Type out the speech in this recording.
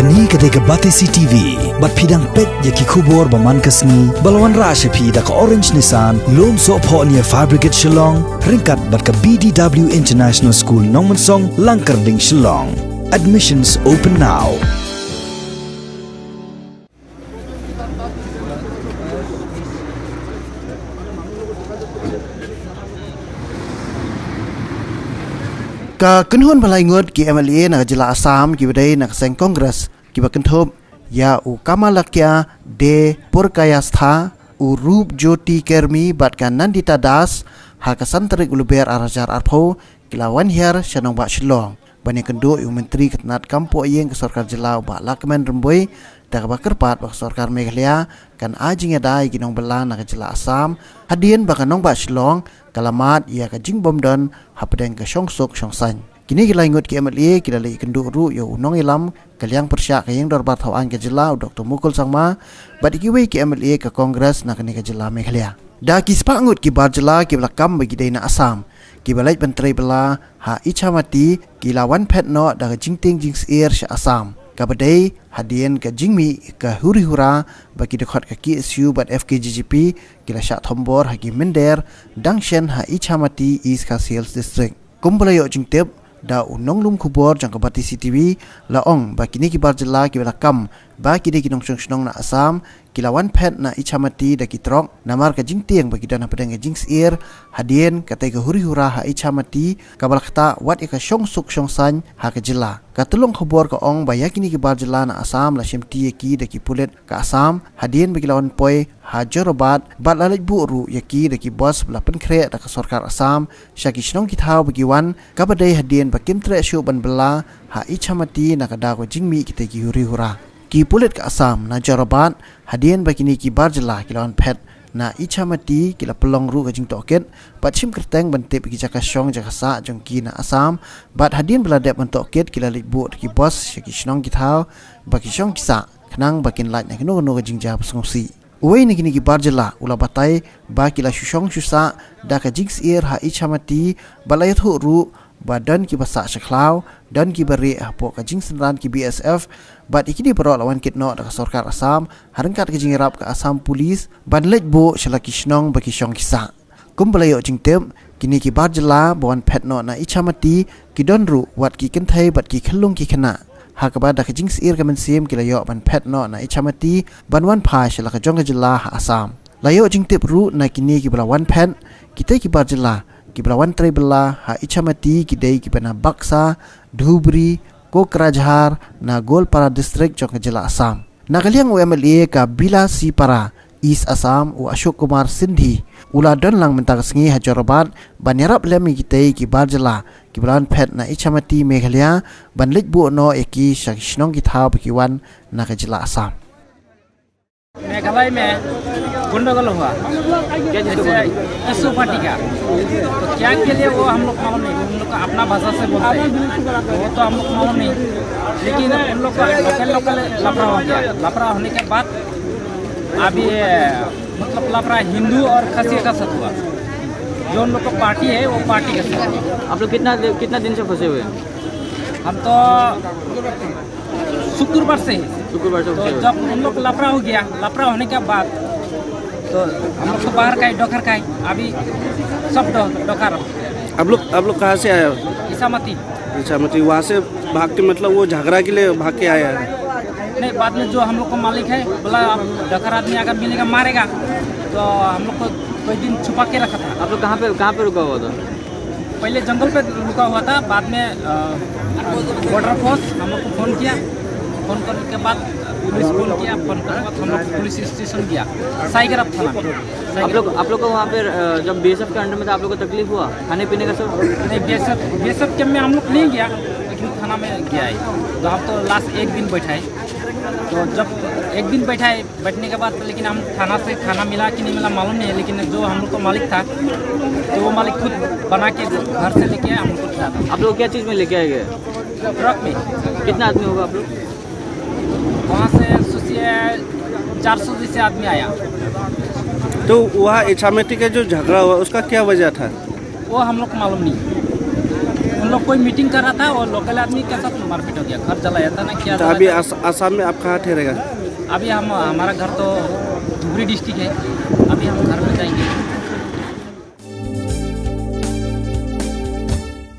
Kani ketika Batisi TV, bat pidang pet yaki kubur baman kasni, balawan rasha pi da ka Orange Nissan, lom so po niya Fabricate Shillong, ringkat bat ka BDW International School Nongmansong, Langkarding Shillong. Admissions open now. Ka kunhun balai ngot ki MLA na jila Assam ki badai na seng Congress ki bakentop ya u kamalakya de Purkayastha u Rup Jyoti Kermi bat kan Nandita Das ha kasantrik uluber arajar arpho kilawan hier shanong ba Shillong bani kendo u menteri ketnat kampo yeng ke sarkar jila ba Lakman Remboi da ba kerpat ba sarkar Meghalaya kan ajing adai ginong belan na jila Assam hadien ba kanong ba Shillong kalamat ia ka jing bomdon hapdeng ka syongsok syongsan kini kita ingat ki MLA kita lai kendu ru yo unong ilam kaliang persyak kayeng dorbar thawan ke jila Dr. Mukul Sangma badiki wei ki MLA ke Kongres na kini ke jila Meghalaya da ki spangut ki bar jila ki belakam bagi daina Assam ki balai menteri bela ha ichamati ki lawan petno da jingting jings air sya Assam kabadai hadien ke jingmi ke huri-hura bagi dekat ke KSU bat FKGGP kila syak thombor hagi mender dangshen ha ichamati East Kasiels District kumpulayo jingtip da unong lum kubor jang kabati CTV laong baki ni kibar jela ki belakam baki de kinong syong na Assam kilawan pet na ichamati da kitrok namar ka jingtiang bagi dana pedang jings air hadien katai ka huri-hura ha ichamati kabalakta wat ika syongsuk syongsan ha ka jela katulong kubor ka ong bayaki ni kibar jela na Assam la syemti yaki da ki pulet ka Assam hadien bagi lawan poi ha jorobat bat lalit buru yaki da ki bos bela penkre da ka sarkar Assam syaki shnong kitau bagi wan kabadai hadien bakim tre syu ban bela ha ichamati na kada ko jingmi kita ki huri-hura ki pulet ka Assam na jorobat hadien bakini ki barjela kilawan pet na ichamati kila pelong ru ka jing toket pachim kerteng bante ki jaka syong jaka sa jong ki na Assam bat hadien beladep bentoket kila litbu ki bos syaki shnong kitau baki syong kisa kenang bakin lat na kino ka jing ja pasngsi uwei ni kini ki barjela ula batai ba kila syushong syusa da ka jings air ha ichamati balayat hu ru badan ki basa syaklau dan ki beri apo ka jing senran ki BSF bat ikini perok lawan kitno da sarkar Assam harengkat ke jingirap ke Assam Police ban letbo shalaki shnong baki syong kisa kumbalayo jingtem kini ki barjela bawan petno na ichamati ki donru wat ki kenthai bat ki khellung ki khana hakaba da ke jing sir ka mensim ki layo ban petno na ichamati banwan pha shalaka jong jela Assam layo jingtip ru na kini ki balawan pet kita ki barjela ki belawan trebela ha ichamati ki dei ki bana Baksa Dhubri Kokrajhar na Golpara district jong jela Assam nakaliang MLA ka Bila Sipara East Assam u Ashok Kumar Sindhi ula don lang mentang sengi hajorobat banyarap lemi ki dei ki barjela ki belawan pet na ichamati Meghalaya ban litbu no eki shakshnong ki thau bikiwan na ka jela Assam Meghalaya में गंडगोल हुआ जैसे issue party का तो क्या के लिए वो हम लोग मालूम नहीं उन लोग का अपना भाषा से बोलते हैं वो तो हम लोग मालूम नहीं लेकिन उन लोग का लोकल लफड़ा हो गया लफड़ा होने के बाद अभी मतलब लफड़ा हिंदू और खसी का साथ हुआ जो उन लोग का पार्टी है वो पार्टी का साथ आप लोग कितना दिन से फंसे हुए हैं हम तो शुक्रवार से तो जब उन लोग लफड़ा हो गया लफड़ा होने के बाद तो हम लोग तो बाहर का ही डोकर का ही अभी सब डोकर आप लोग कहाँ से आए हो इसामती वहाँ से भाग के मतलब वो झगड़ा के लिए भाग के आया है नहीं बाद में जो हम लोग को मालिक है बोला डोकर आदमी अगर मिलेगा मारेगा तो हम लोग को कोई दिन छुपा के रखा था आप लोग कहाँ पे रुका हुआ था पहले जंगल पे रुका हुआ था बाद में बॉर्डर फोर्स हम लोग को फोन किया फोन करने के बाद पुलिस फोन किया फोन करने के बाद हम लोग पुलिस स्टेशन गया साइगरप थाना आप लोग को वहाँ पे जब BSF के अंडर में था आप लोग को तकलीफ हुआ खाने पीने का सब नहीं BSF कैंप में हम लोग नहीं गया लेकिन थाना में गया है तो हम तो लास्ट एक दिन बैठाए तो जब एक दिन बैठने के बाद लेकिन हम थाना से खाना मिला कि नहीं मिला मालूम नहीं है लेकिन जो हम लोग को मालिक था तो वो मालिक खुद बना के घर से लेके हम लोग को खिलाया था आप लोग क्या चीज़ में लेके आए गए ट्रक में कितना आदमी होगा आप लोग वहाँ से सोचिए 400 जैसे आदमी आया तो वहाँ इच्छामती का जो झगड़ा हुआ उसका क्या वजह था वो हम लोग को मालूम नहीं उन लोग कोई मीटिंग कर रहा था और लोकल आदमी के साथ मारपीट हो गया, घर जलाया था ना क्या तो अभी जलाया था। आसाम में आप कहाँ ठहरेगा? अभी हम हमारा घर तो धुबरी डिस्ट्रिक्ट है, अभी हम घर में जाएंगे।